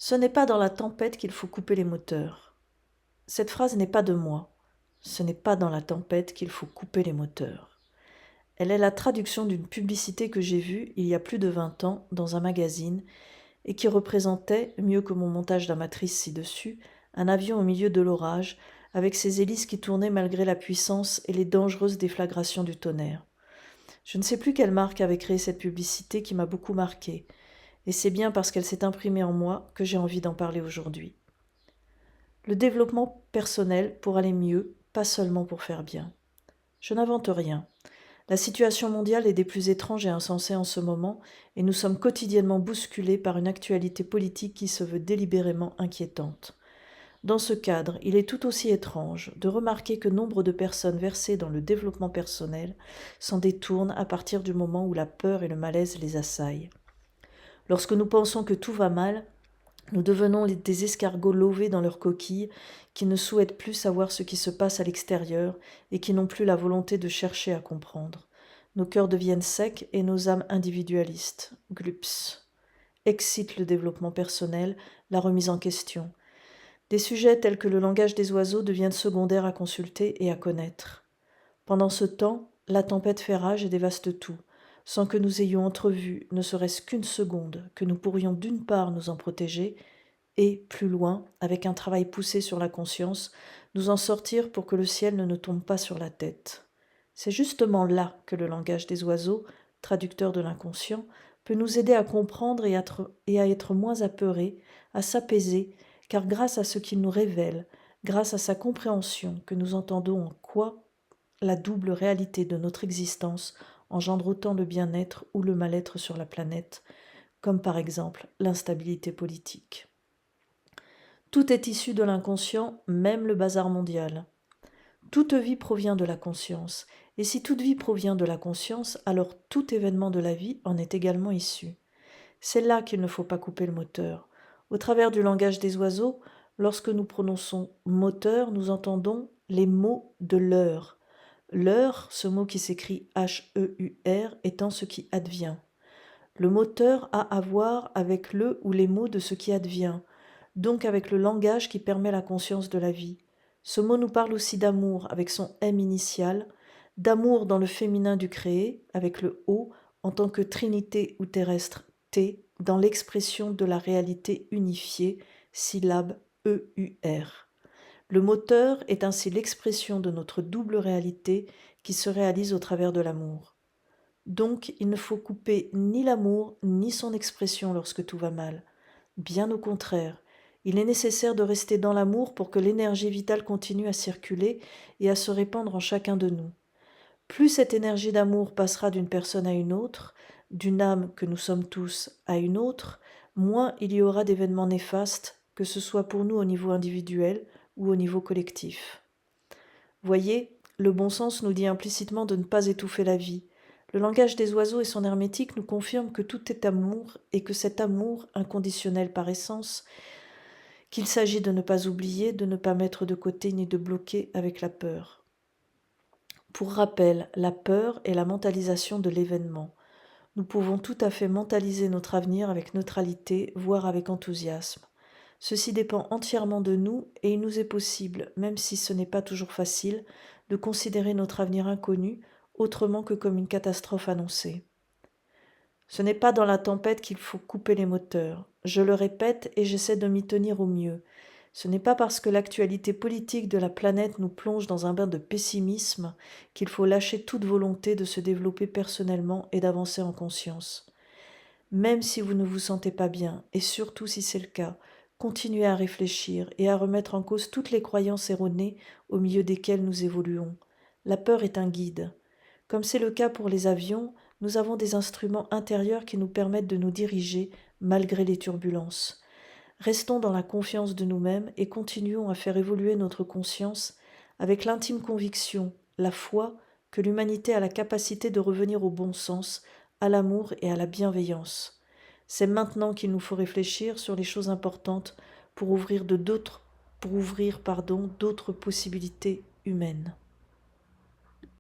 Ce n'est pas dans la tempête qu'il faut couper les moteurs. Cette phrase n'est pas de moi. Ce n'est pas dans la tempête qu'il faut couper les moteurs. Elle est la traduction d'une publicité que j'ai vue il y a plus de 20 ans dans un magazine et qui représentait, mieux que mon montage d'amatrice ci-dessus, un avion au milieu de l'orage avec ses hélices qui tournaient malgré la puissance et les dangereuses déflagrations du tonnerre. Je ne sais plus quelle marque avait créé cette publicité qui m'a beaucoup marquée, et c'est bien parce qu'elle s'est imprimée en moi que j'ai envie d'en parler aujourd'hui. Le développement personnel pour aller mieux, pas seulement pour faire bien. Je n'invente rien. La situation mondiale est des plus étranges et insensées en ce moment, et nous sommes quotidiennement bousculés par une actualité politique qui se veut délibérément inquiétante. Dans ce cadre, il est tout aussi étrange de remarquer que nombre de personnes versées dans le développement personnel s'en détournent à partir du moment où la peur et le malaise les assaillent. Lorsque nous pensons que tout va mal, nous devenons des escargots lovés dans leurs coquilles, qui ne souhaitent plus savoir ce qui se passe à l'extérieur et qui n'ont plus la volonté de chercher à comprendre. Nos cœurs deviennent secs et nos âmes individualistes. Glups. Excite le développement personnel, la remise en question. Des sujets tels que le langage des oiseaux deviennent secondaires à consulter et à connaître. Pendant ce temps, la tempête fait rage et dévaste tout, sans que nous ayons entrevu, ne serait-ce qu'une seconde, que nous pourrions d'une part nous en protéger, et, plus loin, avec un travail poussé sur la conscience, nous en sortir pour que le ciel ne nous tombe pas sur la tête. C'est justement là que le langage des oiseaux, traducteur de l'inconscient, peut nous aider à comprendre et à être moins apeurés, à s'apaiser, car grâce à ce qu'il nous révèle, grâce à sa compréhension que nous entendons en quoi la double réalité de notre existence engendre autant le bien-être ou le mal-être sur la planète, comme par exemple l'instabilité politique. Tout est issu de l'inconscient, même le bazar mondial. Toute vie provient de la conscience, et si toute vie provient de la conscience, alors tout événement de la vie en est également issu. C'est là qu'il ne faut pas couper le moteur. Au travers du langage des oiseaux, lorsque nous prononçons moteur, nous entendons les mots de l'heure. L'heure, ce mot qui s'écrit H-E-U-R, étant ce qui advient. Le moteur a à voir avec le ou les mots de ce qui advient, donc avec le langage qui permet la conscience de la vie. Ce mot nous parle aussi d'amour avec son M initial, d'amour dans le féminin du créé avec le O en tant que trinité ou terrestre T dans l'expression de la réalité unifiée, syllabe E-U-R. Le moteur est ainsi l'expression de notre double réalité qui se réalise au travers de l'amour. Donc il ne faut couper ni l'amour ni son expression lorsque tout va mal. Bien au contraire, il est nécessaire de rester dans l'amour pour que l'énergie vitale continue à circuler et à se répandre en chacun de nous. Plus cette énergie d'amour passera d'une personne à une autre, d'une âme que nous sommes tous à une autre, moins il y aura d'événements néfastes, que ce soit pour nous au niveau individuel ou au niveau collectif. Voyez, le bon sens nous dit implicitement de ne pas étouffer la vie. Le langage des oiseaux et son hermétique nous confirment que tout est amour et que cet amour, inconditionnel par essence, qu'il s'agit de ne pas oublier, de ne pas mettre de côté ni de bloquer avec la peur. Pour rappel, la peur est la mentalisation de l'événement. Nous pouvons tout à fait mentaliser notre avenir avec neutralité, voire avec enthousiasme. Ceci dépend entièrement de nous et il nous est possible, même si ce n'est pas toujours facile, de considérer notre avenir inconnu autrement que comme une catastrophe annoncée. Ce n'est pas dans la tempête qu'il faut couper les moteurs. Je le répète et j'essaie de m'y tenir au mieux. Ce n'est pas parce que l'actualité politique de la planète nous plonge dans un bain de pessimisme qu'il faut lâcher toute volonté de se développer personnellement et d'avancer en conscience. Même si vous ne vous sentez pas bien, et surtout si c'est le cas, continuez à réfléchir et à remettre en cause toutes les croyances erronées au milieu desquelles nous évoluons. La peur est un guide. Comme c'est le cas pour les avions, nous avons des instruments intérieurs qui nous permettent de nous diriger malgré les turbulences. Restons dans la confiance de nous-mêmes et continuons à faire évoluer notre conscience avec l'intime conviction, la foi, que l'humanité a la capacité de revenir au bon sens, à l'amour et à la bienveillance. C'est maintenant qu'il nous faut réfléchir sur les choses importantes pour ouvrir d'autres possibilités humaines.